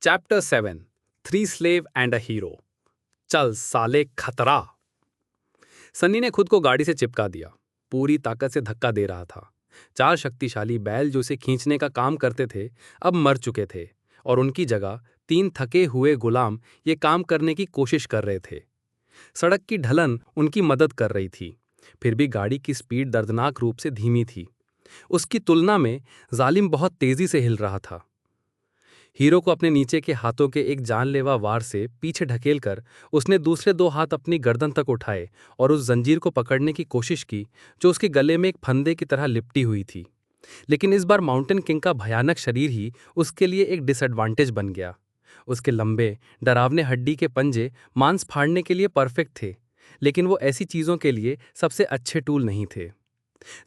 Chapter 7 three slave and a hero. चल साले खतरा। सन्नी ने खुद को गाड़ी से चिपका दिया। पूरी ताकत से धक्का दे रहा था। चार शक्तिशाली बैल जो उसे खींचने का काम करते थे अब मर चुके थे और उनकी जगह तीन थके हुए गुलाम ये काम करने की कोशिश कर रहे थे। सड़क की ढलन उनकी मदद कर रही थी, फिर भी गाड़ी की स्पीड दर्दनाक रूप से धीमी थी। उसकी तुलना में जालिम बहुत तेजी से हिल रहा था। हीरो को अपने नीचे के हाथों के एक जानलेवा वार से पीछे ढकेलकर उसने दूसरे दो हाथ अपनी गर्दन तक उठाए और उस जंजीर को पकड़ने की कोशिश की जो उसके गले में एक फंदे की तरह लिपटी हुई थी। लेकिन इस बार माउंटेन किंग का भयानक शरीर ही उसके लिए एक डिसएडवांटेज बन गया। उसके लंबे डरावने हड्डी के पंजे मांस फाड़ने के लिए परफेक्ट थे, लेकिन वो ऐसी चीज़ों के लिए सबसे अच्छे टूल नहीं थे।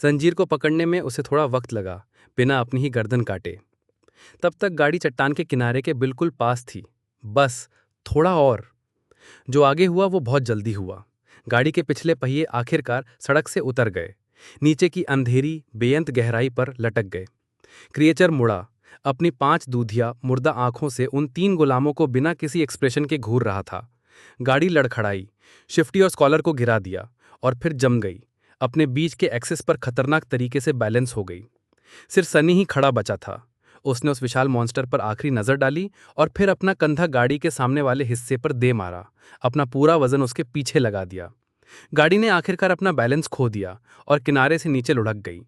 जंजीर को पकड़ने में उसे थोड़ा वक्त लगा, बिना अपनी ही गर्दन काटे। तब तक गाड़ी चट्टान के किनारे के बिल्कुल पास थी। बस थोड़ा और। जो आगे हुआ वो बहुत जल्दी हुआ। गाड़ी के पिछले पहिए आखिरकार सड़क से उतर गए, नीचे की अंधेरी बेअंत गहराई पर लटक गए। क्रिएचर मुड़ा, अपनी 5 दूधिया मुर्दा आंखों से उन 3 गुलामों को बिना किसी एक्सप्रेशन के घूर रहा था। गाड़ी लड़खड़ाई, शिफ्टी और स्कॉलर को गिरा दिया और फिर जम गई। अपने बीच के एक्सेस पर खतरनाक तरीके से बैलेंस हो गई। सिर्फ सनी ही खड़ा बचा था। उसने उस विशाल मॉन्स्टर पर आखिरी नजर डाली और फिर अपना कंधा गाड़ी के सामने वाले हिस्से पर दे मारा, अपना पूरा वजन उसके पीछे लगा दिया। गाड़ी ने आखिरकार अपना बैलेंस खो दिया और किनारे से नीचे लुढ़क गई।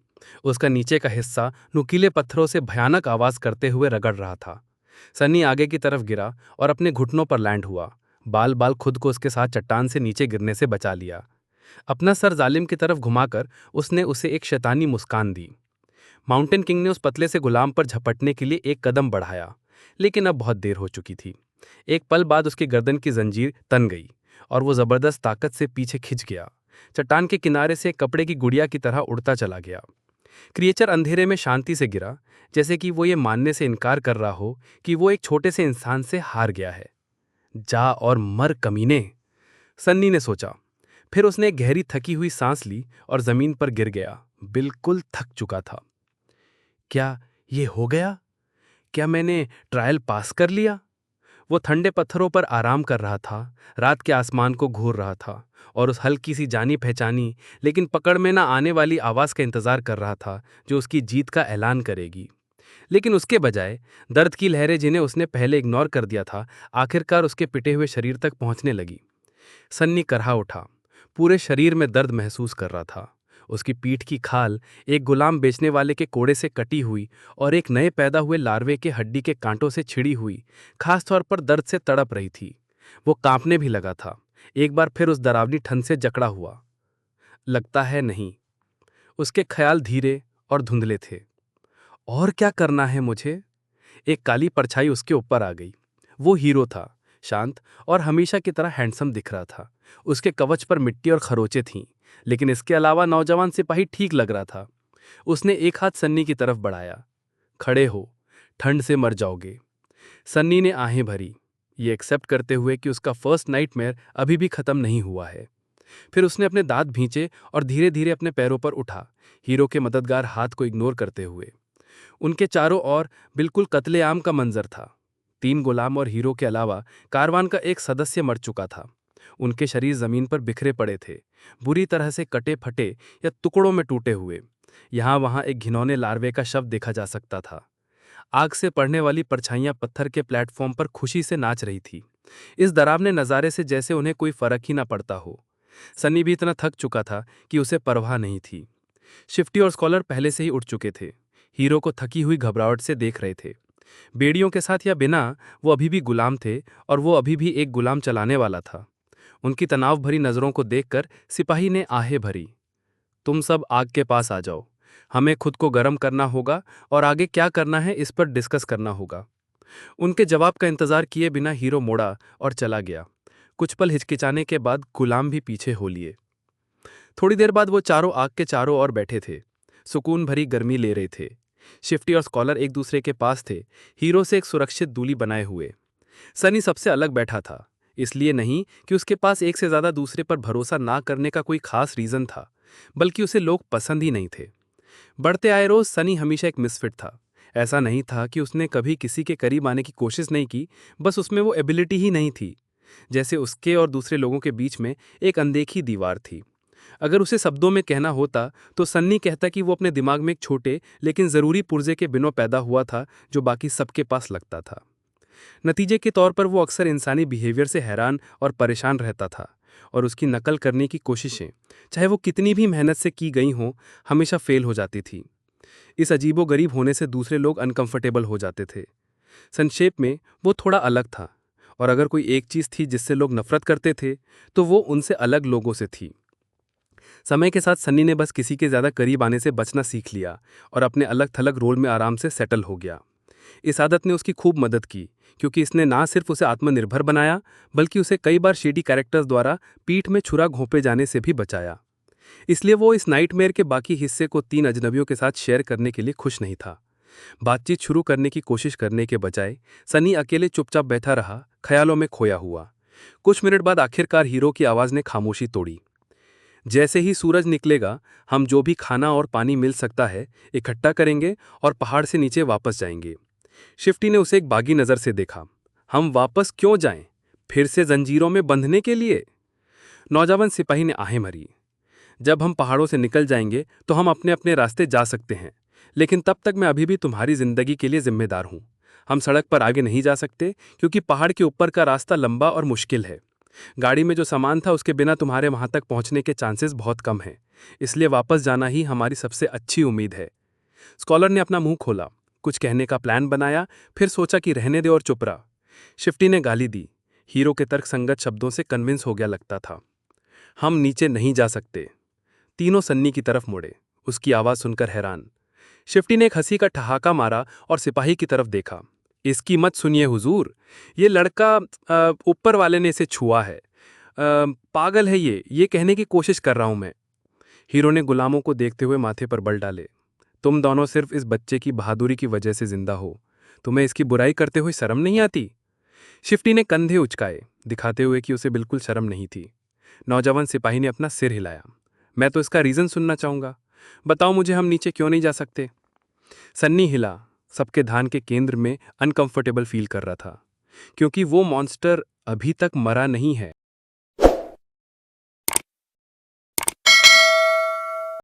उसका नीचे का हिस्सा नुकीले पत्थरों से भयानक आवाज करते हुए रगड़ रहा था। सन्नी आगे की तरफ गिरा और अपने घुटनों पर लैंड हुआ। बाल बाल खुद को उसके साथ चट्टान से नीचे गिरने से बचा लिया। अपना सर जालिम की तरफ घुमाकर उसने उसे एक शैतानी मुस्कान दी। माउंटेन किंग ने उस पतले से गुलाम पर झपटने के लिए एक कदम बढ़ाया, लेकिन अब बहुत देर हो चुकी थी। एक पल बाद उसकी गर्दन की जंजीर तन गई और वो जबरदस्त ताकत से पीछे खिंच गया। चट्टान के किनारे से कपड़े की गुड़िया की तरह उड़ता चला गया। क्रिएचर अंधेरे में शांति से गिरा, जैसे कि वो ये मानने से इनकार कर रहा हो कि वो एक छोटे से इंसान से हार गया है। जा और मर कमीने, सन्नी ने सोचा। फिर उसने एक गहरी थकी हुई सांस ली और जमीन पर गिर गया, बिल्कुल थक चुका था। क्या ये हो गया? क्या मैंने ट्रायल पास कर लिया? वो ठंडे पत्थरों पर आराम कर रहा था, रात के आसमान को घूर रहा था और उस हल्की सी जानी पहचानी लेकिन पकड़ में ना आने वाली आवाज का इंतजार कर रहा था जो उसकी जीत का ऐलान करेगी। लेकिन उसके बजाय दर्द की लहरें जिन्हें उसने पहले इग्नोर कर दिया था, आखिरकार उसके पिटे हुए शरीर तक पहुंचने लगी। सन्नी करहा उठा, पूरे शरीर में दर्द महसूस कर रहा था। उसकी पीठ की खाल एक गुलाम बेचने वाले के कोड़े से कटी हुई और एक नए पैदा हुए लार्वे के हड्डी के कांटों से छिड़ी हुई, खासतौर पर दर्द से तड़प रही थी। वो कांपने भी लगा था। एक बार फिर उस डरावनी ठंड से जकड़ा हुआ। लगता है नहीं। उसके ख्याल धीरे और धुंधले थे। और क्या करना है मुझे? एक काली परछाई उसके ऊपर आ गई। वो हीरो था, शांत और हमेशा की तरह हैंडसम दिख रहा था। उसके कवच पर मिट्टी और खरोंचें थीं, लेकिन इसके अलावा नौजवान सिपाही ठीक लग रहा था। उसने एक हाथ सन्नी की तरफ बढ़ाया। खड़े हो, ठंड से मर जाओगे। सन्नी ने आहें भरी, ये एक्सेप्ट करते हुए कि उसका फर्स्ट नाइटमेयर अभी भी खत्म नहीं हुआ है। फिर उसने अपने दांत भींचे और धीरे धीरे अपने पैरों पर उठा, हीरो के मददगार हाथ को इग्नोर करते हुए। उनके चारों ओर बिल्कुल कत्लेआम का मंजर था। 3 गुलाम और हीरो के अलावा कारवान का एक सदस्य मर चुका था। उनके शरीर जमीन पर बिखरे पड़े थे, बुरी तरह से कटे फटे या टुकड़ों में टूटे हुए। यहाँ वहाँ एक घिनौने लार्वे का शव देखा जा सकता था। आग से पड़ने वाली परछाइयां पत्थर के प्लेटफॉर्म पर खुशी से नाच रही थी, इस डरावने नज़ारे से जैसे उन्हें कोई फर्क ही ना पड़ता हो। सनी भी इतना थक चुका था कि उसे परवाह नहीं थी। शिफ्टी और स्कॉलर पहले से ही उठ चुके थे, हीरो को थकी हुई घबराहट से देख रहे थे। बेड़ियों के साथ या बिना, वो अभी भी गुलाम थे और वो अभी भी एक गुलाम चलाने वाला था। उनकी तनाव भरी नज़रों को देखकर सिपाही ने आहें भरी। तुम सब आग के पास आ जाओ, हमें खुद को गर्म करना होगा और आगे क्या करना है इस पर डिस्कस करना होगा। उनके जवाब का इंतजार किए बिना हीरो मोड़ा और चला गया। कुछ पल हिचकिचाने के बाद गुलाम भी पीछे हो लिए। थोड़ी देर बाद वो चारों आग के चारों ओर बैठे थे, सुकून भरी गर्मी ले रहे थे। शिफ्टी और स्कॉलर एक दूसरे के पास थे, हीरो से एक सुरक्षित दूरी बनाए हुए। सनी सबसे अलग बैठा था, इसलिए नहीं कि उसके पास एक से ज्यादा दूसरे पर भरोसा ना करने का कोई खास रीजन था, बल्कि उसे लोग पसंद ही नहीं थे। बढ़ते आए रोज सनी हमेशा एक मिसफिट था। ऐसा नहीं था कि उसने कभी किसी के करीब आने की कोशिश नहीं की, बस उसमें वो एबिलिटी ही नहीं थी। जैसे उसके और दूसरे लोगों के बीच में एक अनदेखी दीवार थी। अगर उसे शब्दों में कहना होता तो सन्नी कहता कि वो अपने दिमाग में एक छोटे लेकिन ज़रूरी पुर्जे के बिनों पैदा हुआ था, जो बाकी सबके पास लगता था। नतीजे के तौर पर वो अक्सर इंसानी बिहेवियर से हैरान और परेशान रहता था, और उसकी नकल करने की कोशिशें, चाहे वो कितनी भी मेहनत से की गई हों, हमेशा फेल हो जाती थी। इस अजीबोगरीब होने से दूसरे लोग अनकंफर्टेबल हो जाते थे। संक्षेप में, वो थोड़ा अलग था, और अगर कोई एक चीज़ थी जिससे लोग नफरत करते थे, तो वो उनसे अलग लोगों से थी। समय के साथ सन्नी ने बस किसी के ज़्यादा करीब आने से बचना सीख लिया और अपने अलग थलग रोल में आराम से सेटल हो गया। इस आदत ने उसकी खूब मदद की, क्योंकि इसने ना सिर्फ उसे आत्मनिर्भर बनाया, बल्कि उसे कई बार शेडी कैरेक्टर्स द्वारा पीठ में छुरा घोंपे जाने से भी बचाया। इसलिए वो इस नाइटमेयर के बाकी हिस्से को 3 अजनबियों के साथ शेयर करने के लिए खुश नहीं था। बातचीत शुरू करने की कोशिश करने के बजाय सनी अकेले चुपचाप बैठा रहा, ख्यालों में खोया हुआ। कुछ मिनट बाद आखिरकार हीरो की आवाज़ ने खामोशी तोड़ी। जैसे ही सूरज निकलेगा, हम जो भी खाना और पानी मिल सकता है इकट्ठा करेंगे और पहाड़ से नीचे वापस जाएंगे। शिफ्टी ने उसे एक बागी नज़र से देखा। हम वापस क्यों जाएं? फिर से जंजीरों में बंधने के लिए? नौजवान सिपाही ने आहें भरी। जब हम पहाड़ों से निकल जाएंगे तो हम अपने अपने रास्ते जा सकते हैं, लेकिन तब तक मैं अभी भी तुम्हारी जिंदगी के लिए जिम्मेदार हूं। हम सड़क पर आगे नहीं जा सकते, क्योंकि पहाड़ के ऊपर का रास्ता लंबा और मुश्किल है। गाड़ी में जो सामान था उसके बिना तुम्हारे वहां तक पहुंचने के चांसेस बहुत कम हैं, इसलिए वापस जाना ही हमारी सबसे अच्छी उम्मीद है। स्कॉलर ने अपना मुंह खोला, कुछ कहने का प्लान बनाया, फिर सोचा कि रहने दे और चुप रहा। शिफ्टी ने गाली दी। हीरो के तर्कसंगत शब्दों से कन्विंस हो गया लगता था। हम नीचे नहीं जा सकते। तीनों सन्नी की तरफ मुड़े, उसकी आवाज़ सुनकर हैरान। शिफ्टी ने एक हंसी का ठहाका मारा और सिपाही की तरफ देखा। इसकी मत सुनिए हुजूर, ये लड़का ऊपर वाले ने इसे छुआ है। पागल है ये कहने की कोशिश कर रहा हूं मैं। हीरो ने गुलामों को देखते हुए माथे पर बल डाले। तुम दोनों सिर्फ इस बच्चे की बहादुरी की वजह से जिंदा हो, तुम्हें इसकी बुराई करते हुए शर्म नहीं आती? शिफ्टी ने कंधे उचकाए, दिखाते हुए कि उसे बिल्कुल शर्म नहीं थी। नौजवान सिपाही ने अपना सिर हिलाया। मैं तो इसका रीज़न सुनना चाहूंगा। बताओ मुझे, हम नीचे क्यों नहीं जा सकते? सन्नी हिला, सबके ध्यान के केंद्र में अनकंफर्टेबल फील कर रहा था, क्योंकि वो मॉन्स्टर अभी तक मरा नहीं है।